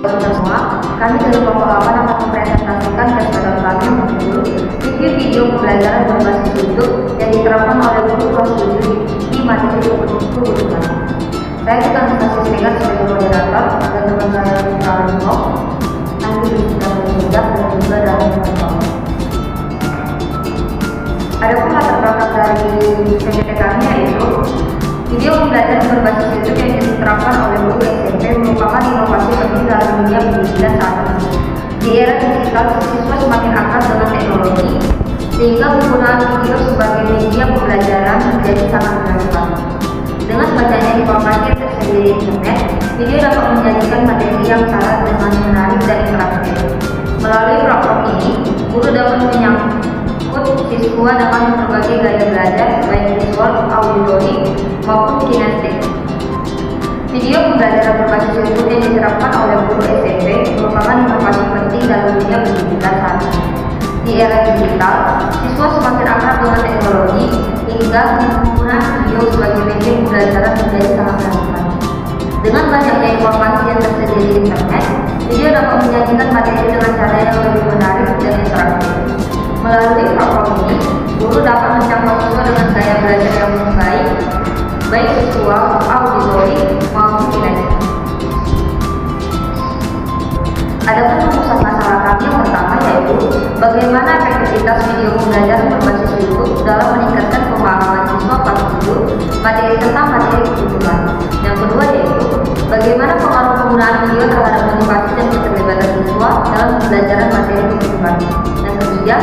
Semua, kami dari kelompok 8 akan mempresentasikan kesadaran kami mengenai video pembelajaran berbasis YouTube yang diterapkan oleh guru kelas 7 di materi kebutuhan. Saya akan menyampaikan sebagai moderator dan teman saya Rino, nanti bisa menunjuk dan juga dari teman. Adapun latar belakang dari PJT kami yaitu video pembelajaran berbasis YouTube yang diterapkan oleh guru SMP merupakan inovasi penting dalam dunia pendidikan saat ini. Di era digital, siswa semakin akrab dengan teknologi, sehingga penggunaan video sebagai media pembelajaran menjadi sangat relevan. Dengan banyaknya informasi yang tersedia di internet, video dapat menyajikan materi yang syarat dengan menarik dan interaktif. Melalui platform ini, guru dapat menyangkut siswa dengan berbagai gaya belajar, baik visual, auditori, maupun kinestetik. Video pembelajaran berbasis YouTube yang diterapkan oleh guru SMP merupakan inovasi penting dalam dunia pendidikan saat ini. Di era digital, siswa semakin akrab dengan teknologi hingga penggunaan video sebagai media pembelajaran menjadi sangat relevan. Dengan banyaknya informasi yang tersedia di internet, video dapat menyajikan materi dengan cara yang lebih menarik dan interaktif. Melalui platform ini, guru dapat mencapai siswa dengan gaya belajar yang baik, baik visual, auditori, maupun kinestetik. Adapun rumusan masalah kami yang pertama yaitu bagaimana efektivitas video pembelajaran berbasis YouTube dalam meningkatkan pemahaman siswa kelas 7 materi tentang materi kebutuhan. Yang kedua yaitu bagaimana pengaruh penggunaan video terhadap motivasi dan keterlibatan siswa dalam pembelajaran materi kebutuhan. Yang ketiga,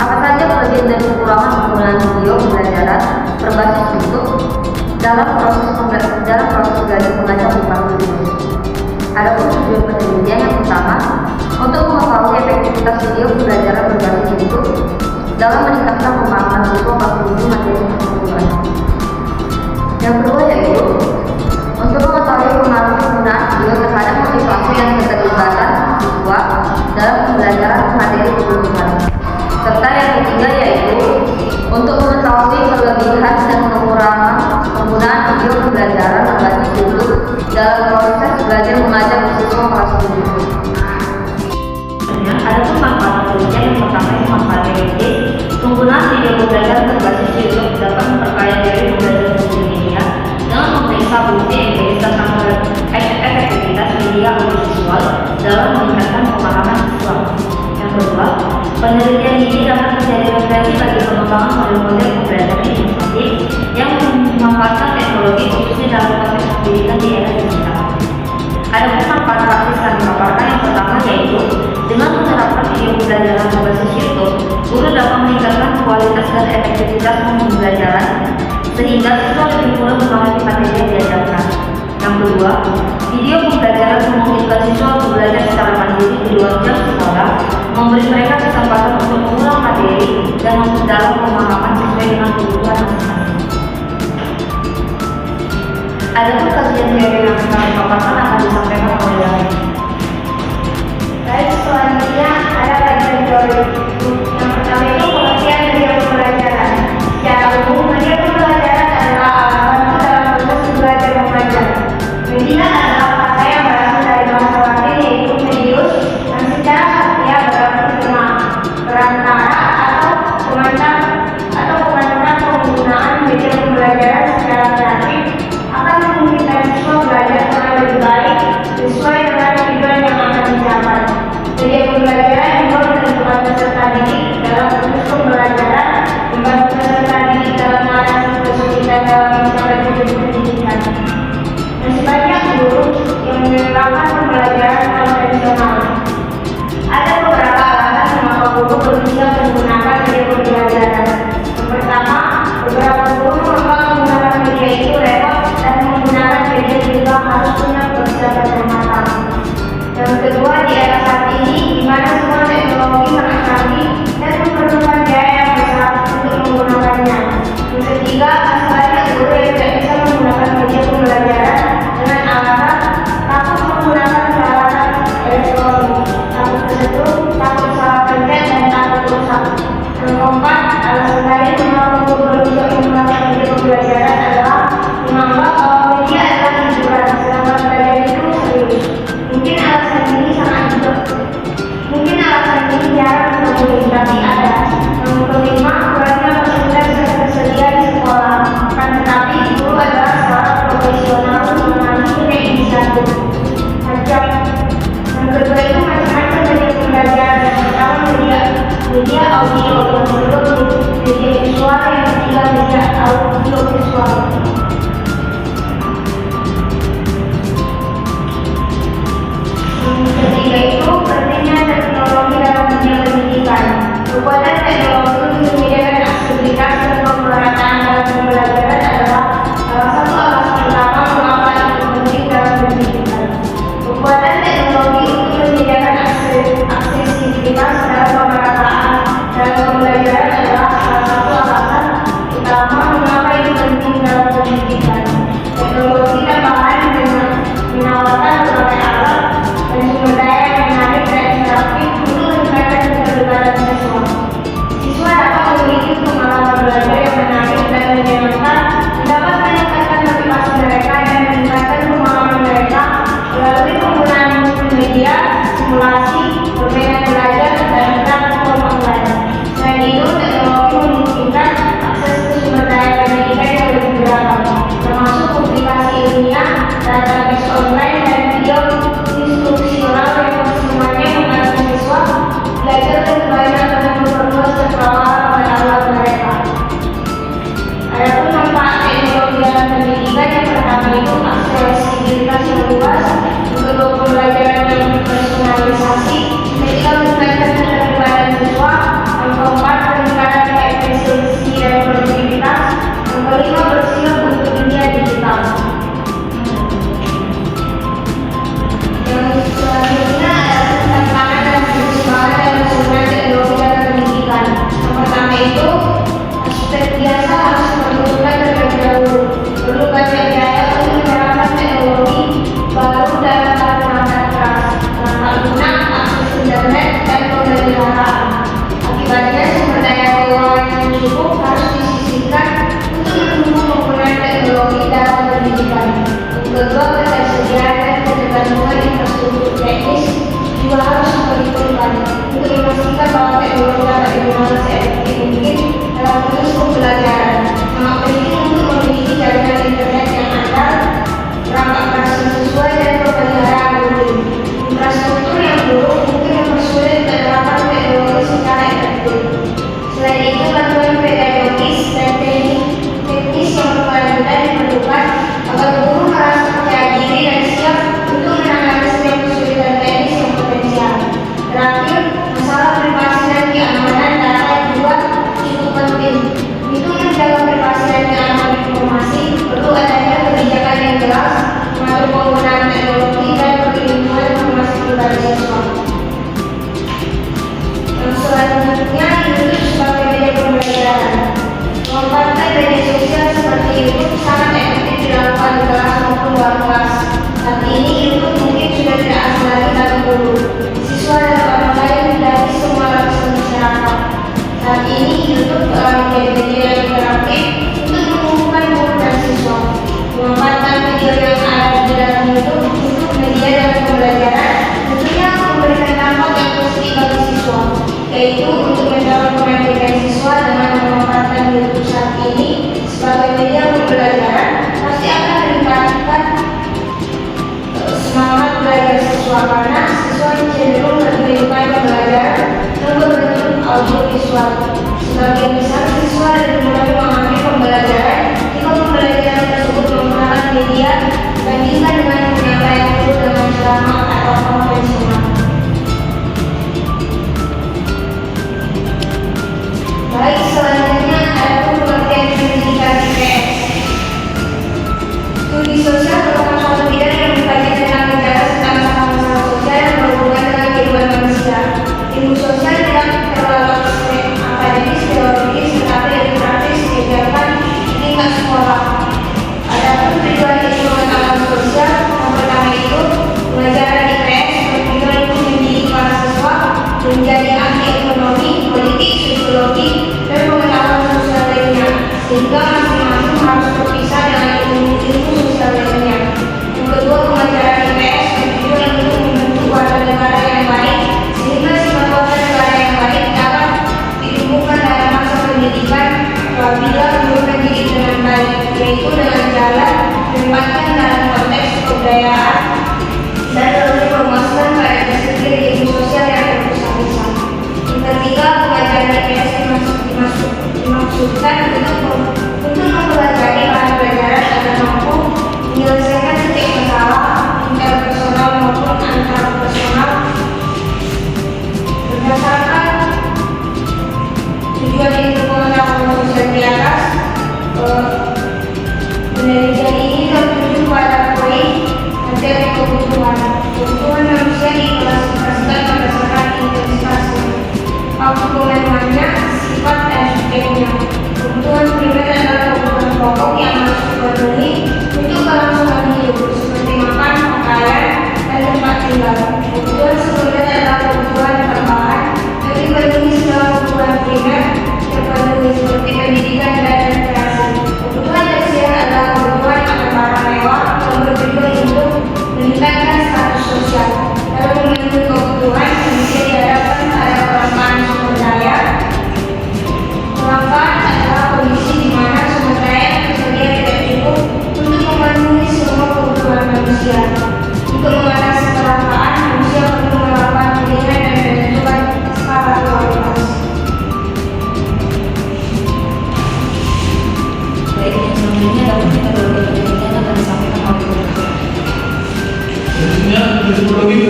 apa saja kelebihan dan kekurangan penggunaan video pembelajaran berbasis YouTube dalam proses belajar mengajar di kelas 7. Adapun tujuan penelitian yang pertama untuk mengetahui efektivitas video pembelajaran berbasis YouTube dalam meningkatkan pemahaman siswa kelas 7 materi kebutuhan. Yang kedua yaitu untuk mengetahui pengaruh penggunaan video terhadap motivasi dan keterlibatan siswa dalam pembelajaran materi kebutuhan. Serta yang ketiga yaitu untuk mengetahui kelebihan dan kekurangan penggunaan video pembelajaran berbasis YouTube dalam proses belajar mengajar siswa kelas 7. Adapun manfaat penelitian yang pertama yang manfaat medis, penggunaan video pembelajaran berbasis YouTube dapat memperkaya diri pembelajaran multimedia dengan memeriksa bukti empiris tentang efektivitas media audiovisual dalam meningkatkan pemahaman siswa. Yang kedua, penelitian ini dapat menjadi referensi bagi pengembangan model-model pembelajaran inovatif yang memanfaatkan teknologi khususnya dalam konteks pendidikan di era digital. Adapun manfaat praktis kami paparkan yang pertama yaitu dengan menerapkan video pembelajaran berbasis YouTube, guru dapat meningkatkan kualitas dan efektivitas pembelajaran sehingga siswa lebih mudah memahami materi yang diajarkan. Yang kedua, video pembelajaran memungkinkan siswa untuk belajar secara mandiri di luar jam sekolah, memberi mereka kesempatan untuk mengulang materi dan memperdalam pemahaman sesuai dengan kebutuhan masing-masing. Adapun kajian teori yang kami paparkan akan disampaikan oleh Dani. Baik, selanjutnya ada kajian teori. Yang pertama itu pengertian media pembelajaran. Secara umum, media pembelajaran adalah alat bantu dalam proses belajar mengajar. Media adalah kata yang berasal dari bahasa Latin yaitu medius, yang secara harfiah berarti perantara atau pengantar penggunaan media pembelajaran secara kreatif akan memungkinkan siswa belajar dengan lebih baik sesuai dengan tujuan yang akan dicapai. Media pembelajaran juga menentukan peserta didik dalam proses pembelajaran, membantu peserta didik dalam mengatasi kesulitan dalam mencapai tujuan pendidikan. Masih banyak guru yang menerapkan pembelajaran konvensional. Ada beberapa alasan mengapa guru berusaha menggunakan media pembelajaran. Yang pertama, beberapa guru menganggap menggunakan media itu repot dan menggunakan media juga harus punya persiapan yang matang. Yang kedua, di era saat ini di mana pembelajaran adalah salah satu alasan utama mengapa itu penting dalam pendidikan. Teknologi tambahan menawarkan berbagai alat dan sumber daya yang menarik dan interaktif untuk meningkatkan keterlibatan siswa. Siswa dapat memiliki pengalaman belajar yang menarik dan menyenangkan, dapat meningkatkan motivasi mereka dan meningkatkan pemahaman mereka melalui penggunaan multimedia, simulasi, permainan belajar, dan platform online. Selain itu, teknologi memungkinkan akses ke sumber daya pendidikan yang lebih beragam, termasuk publikasi ilmiah, database online, dan video instruksional yang semuanya membantu siswa belajar lebih banyak dan memperluas cakrawala pengetahuan mereka. Adapun manfaat teknologi dalam pendidikan yang pertama itu aksesibilitas yang luas, yang kedua pembelajaran yang personalisasi, ketiga meningkatkan keterlibatan siswa, yang keempat peningkatan efisiensi dan produktivitas, yang kelima bersiap untuk dunia digital. Yang selanjutnya adalah tantangan dan perkembangan dalam penggunaan teknologi dalam pendidikan. Yang pertama itu aspek biasa harus diperlukan terlebih dahulu. Perlu banyak biaya untuk menerapkan teknologi baru dalam perangkat keras, perangkat lunak, akses internet, dan pemeliharaan. Akibatnya sumber daya keuangan yang cukup harus disisihkan untuk mendukung penggunaan teknologi dalam pendidikan. Yang kedua, ketersediaan dan ketergantungan infrastruktur teknis juga harus diperhitungkan untuk memastikan bahwa teknologi dapat digunakan seefektif mungkin dalam proses pembelajaran. Sangat penting untuk memiliki jaringan internet yang andal, perangkat keras yang sesuai, dan pemeliharaan rutin. Infrastruktur yang buruk mungkin mempersulit penerapan teknologi secara efektif. Selain itu, bantuan pedagogis dan teknis yang berkelanjutan diperlukan agar guru merasa percaya diri dan siap untuk menangani setiap kesulitan teknis yang potensial. Terakhir, masalah privasi dan keamanan data yang juga cukup penting. Untuk menjaga privasi dan keamanan informasi, perlu adanya kebijakan yang jelas mengatur penggunaan teknologi dan perlindungan informasi pribadi siswa. Yang selanjutnya, YouTube sebagai media pembelajaran. Memanfaatkan media sosial seperti YouTube sangat efektif dilakukan di kelas maupun luar kelas. Saat ini YouTube mungkin sudah tidak asing lagi bagi guru, siswa, dan orang lain dari semua lapisan masyarakat. Saat ini YouTube telah menjadi media yang interaktif untuk menghubungkan guru dan siswa. Memanfaatkan video yang ada di dalam YouTube untuk media dan pembelajaran tentunya memberikan dampak yang positif bagi siswa, yaitu untuk mendorong kemandirian siswa dengan memanfaatkan YouTube saat ini sebagai media pembelajaran pasti akan meningkatkan semangat belajar siswa karena siswa cenderung lebih menyukai pembelajaran yang berbentuk audiovisual. Sebagian besar siswa lebih mudah memahami pembelajaran jika pembelajaran tersebut menggunakan media dibandingkan dengan penyampaian guru dengan ceramah atau konvensional. Baik, selanjutnya ada pengertian pendidikan IPS. Studi sosial merupakan suatu bidang yang mengkaji tentang gejala tentang masalah sosial yang berhubungan dengan kehidupan manusia. Ilmu sosial tidak terlalu akademis, teoris, tetapi lebih praktis diajarkan di tingkat sekolah. Adapun tujuan ilmu pengetahuan sosial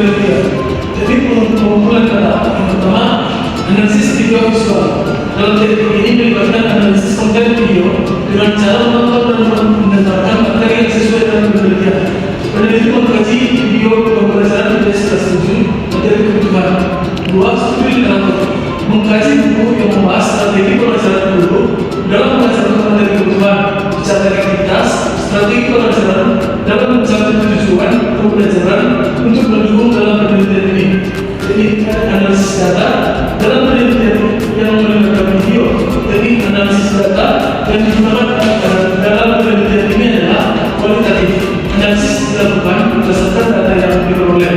metodologi. Jadi pengumpulan data yang pertama analisis video visual. Dalam teknik ini melibatkan analisis konten video dengan cara menonton dan menetapkan materi yang sesuai dengan penelitian. Peneliti mengkaji video pembelajaran dari kelas 7 materi kebutuhan. 2. Studi literatur mengkaji buku yang membahas strategi pelajaran guru dalam mengajarkan materi kebutuhan, secara aktivitas, strategi pelajaran dalam mencapai tujuan pembelajaran untuk mendukung dalam penelitian ini. Jadi analisis data dalam penelitian yang melibatkan video. Jadi analisis data yang digunakan dalam penelitian ini adalah kualitatif. Analisis dilakukan berdasarkan data yang diperoleh.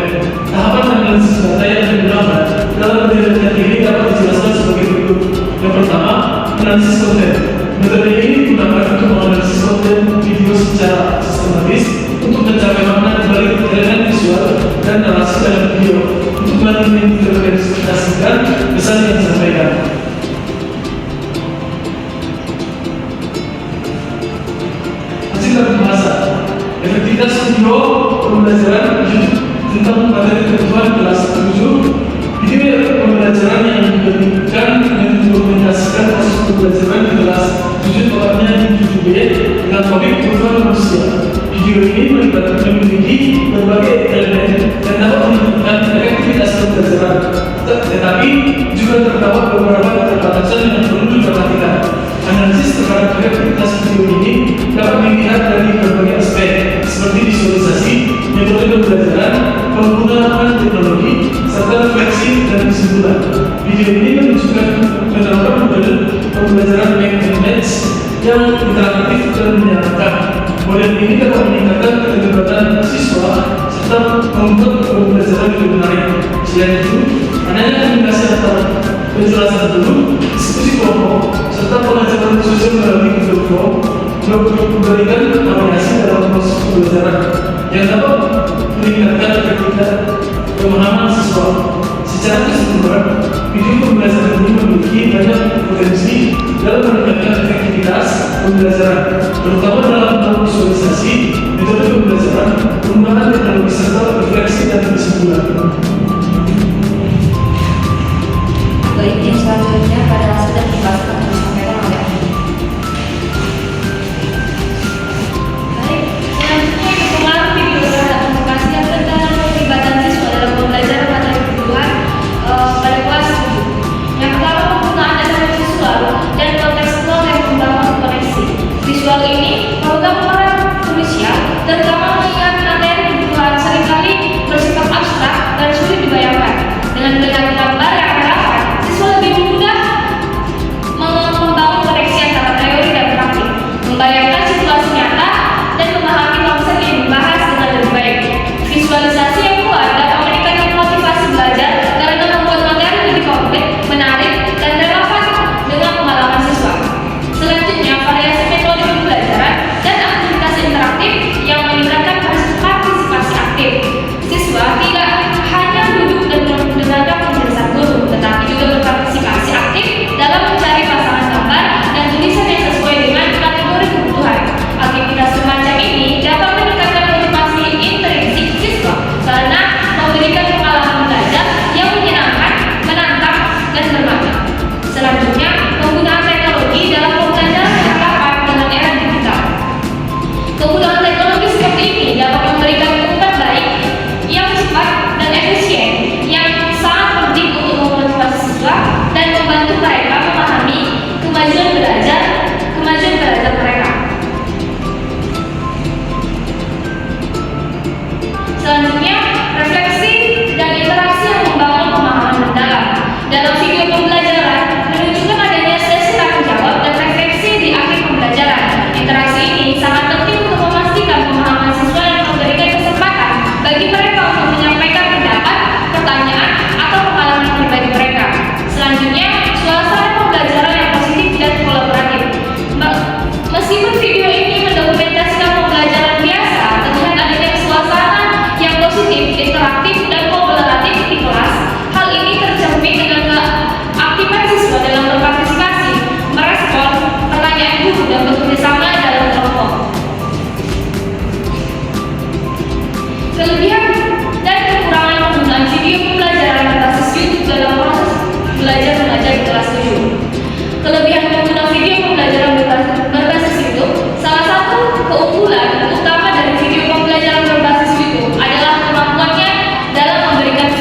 Tahapan analisis data yang digunakan dalam penelitian ini dapat dijelaskan sebagai berikut. Yang pertama, analisis konten. Metode ini digunakan untuk menganalisis konten video secara sistematis untuk mencapai makna di balik elemen visual dan narasi dalam video untuk menginterpretasikan pesan yang disampaikan. Hasil dari pembahasan efektivitas video pembelajaran tentang materi kebutuhan kelas 7. Video pembelajaran yang dibandingkan mendokumentasikan proses pembelajaran di kelas 7 tepatnya di 7B dengan topik kebutuhan manusia. Video ini memiliki berbagai elemen dan dapat menunjukkan efektivitas pembelajaran, tetapi juga terdapat beberapa keterbatasan yang perlu diperhatikan. Analisis terhadap efektivitas video ini dapat dilihat dari berbagai aspek, seperti visualisasi, metode pembelajaran, penggunaan teknologi, serta refleksi dan kesimpulan. Video ini menunjukkan penerapan model pembelajaran make and match yang interaktif dan menyenangkan. Model ini dapat meningkatkan keterlibatan siswa serta membuat pembelajaran lebih menarik. Selain itu, adanya komunikasi antara penjelasan guru, diskusi kelompok, serta pengajaran sosial melalui Google Form memberikan variasi dalam proses pembelajaran yang dapat meningkatkan efektivitas pemahaman siswa. Secara keseluruhan, video pembelajaran ini memiliki banyak potensi dalam meningkatkan efektivitas pembelajaran, terutama dalam hal visualisasi, metode pembelajaran, penggunaan teknologi serta refleksi dan kesimpulan. Baik, yang selanjutnya pada sudah dibahaskan dan disampaikan oleh Andi. Baik, selanjutnya pengaruh video terhadap pengkajian tentang keterlibatan siswa dalam pembelajaran materi kebutuhan pada kelas 7. Yang pertama, penggunaan data visual dan kontekstual yang membangun koneksi. Visual ini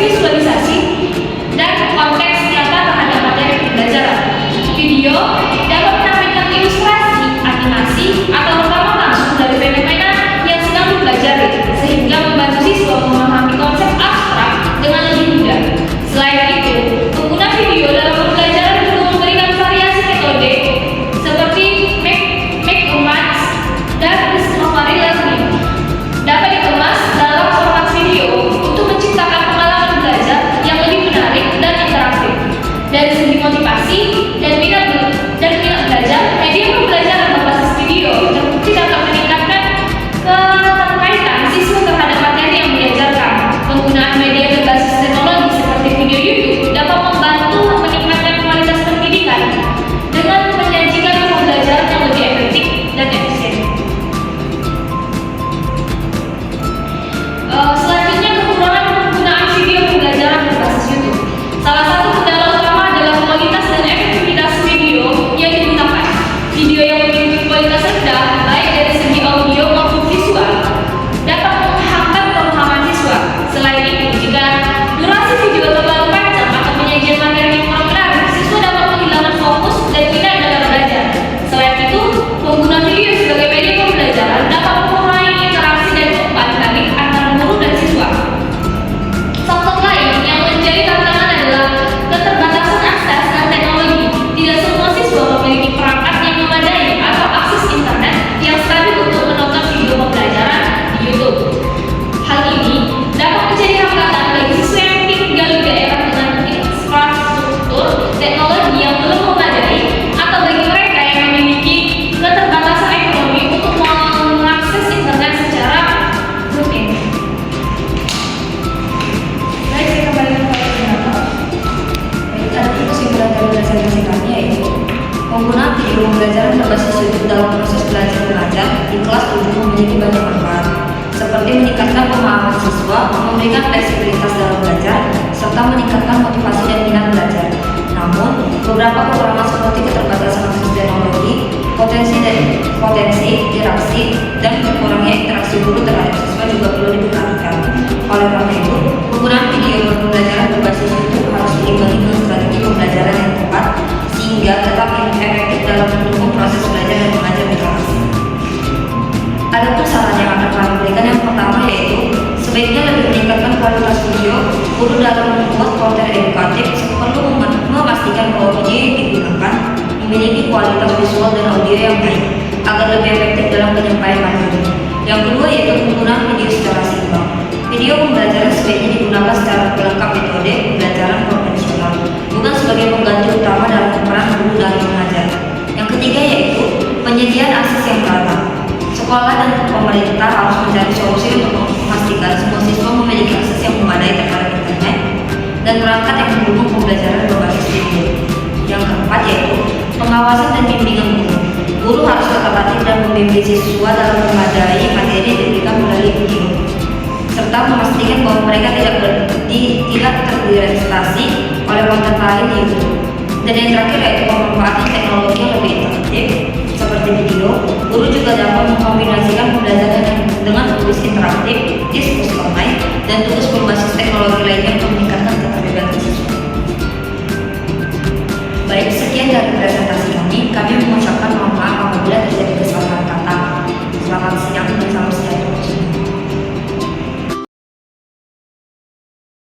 visualisasi dan konteks nyata terhadap materi pembelajaran. Video dapat menampilkan ilustrasi, animasi, atau rekaman langsung dari fenomena yang sedang dipelajari, sehingga membantu siswa memahami konsep abstrak dengan lebih mudah. Selain itu, pengguna video dalam pembelajaran juga memberikan variasi metode seperti make a match dan discovery learning. Dapat dikemas dalam format video untuk menciptakan pengalaman belajar yang lebih menarik dan interaktif. Dari segi motivasi dan minat belajar, media pembelajaran berbasis video terbukti dapat meningkatkan keterkaitan siswa terhadap materi yang diajarkan. Penggunaan media berbasis teknologi seperti video YouTube dapat membantu meningkatkan kualitas pendidikan dengan menyajikan pembelajaran yang lebih efektif dan efisien. Selanjutnya, kekurangan penggunaan video pembelajaran berbasis YouTube. Salah satu kendala utama adalah kualitas dan efektivitas video yang digunakan. Video yang memiliki kualitas rendah, baik dari segi audio maupun visual, dapat menghambat pemahaman siswa. Selain itu, jika durasi video terlalu panjang atau penyajian materi yang kurang menarik, siswa dapat kehilangan fokus dan minat dalam belajar. Selain itu, pengguna video sebagai media pembelajaran dapat mengurangi interaksi dan umpan balik antara guru dan siswa. Faktor lain yang menjadi tantangan adalah keterbatasan akses dan teknologi. Tidak semua siswa memiliki perangkat yang memadai atau akses internet yang stabil untuk menonton video pembelajaran di YouTube. Hal ini dapat menjadi hambatan bagi siswa yang tinggal di daerah dengan infrastruktur teknologi yang belum memadai, atau bagi mereka yang memiliki keterbatasan ekonomi untuk mengakses internet secara rutin. Baik, saya kembalikan kepada pendapat. Baik, tadi kesimpulan dari presentasi kami yaitu penggunaan video pembelajaran berbasis YouTube dalam proses belajar mengajar di kelas 7 memiliki banyak manfaat, seperti meningkatkan pemahaman siswa, memberikan fleksibilitas dalam belajar, serta meningkatkan motivasi dan minat belajar. Namun, beberapa kekurangan seperti keterbatasan akses teknologi, potensi interaksi, dan berkurangnya interaksi guru terhadap siswa juga perlu diperhatikan. Oleh karena itu, penggunaan video pembelajaran berbasis YouTube harus diimbangi dengan strategi pembelajaran yang tepat sehingga tetap efektif dalam mendukung proses belajar dan mengajar di kelas. Ada pun saran yang akan kami berikan. Yang pertama yaitu sebaiknya lebih meningkatkan kualitas video. Guru dalam membuat konten edukatif perlu memastikan bahwa video yang digunakan memiliki kualitas visual dan audio yang baik agar lebih efektif dalam penyampaian materi. Yang kedua yaitu penggunaan video secara seimbang. Video pembelajaran sebaiknya digunakan secara pelengkap metode pembelajaran konvensional, bukan sebagai pengganti utama dalam peran guru dalam mengajar. Yang ketiga yaitu penyediaan akses yang merata. Sekolah dan pemerintah harus mencari solusi untuk memastikan semua siswa memiliki akses yang memadai terhadap internet dan perangkat yang mendukung pembelajaran berbasis video. Yang keempat yaitu pengawasan dan bimbingan guru. Guru harus tetap aktif dan membimbing siswa dalam memadai materi yang diberikan melalui video, serta memastikan bahwa mereka tidak terdistraksi oleh konten lain di YouTube. Dan yang terakhir yaitu pemanfaatan teknologi yang lebih interaktif seperti video. Guru juga dapat mengkombinasikan pembelajaran dengan tugas interaktif, diskusi online, dan tugas berbasis teknologi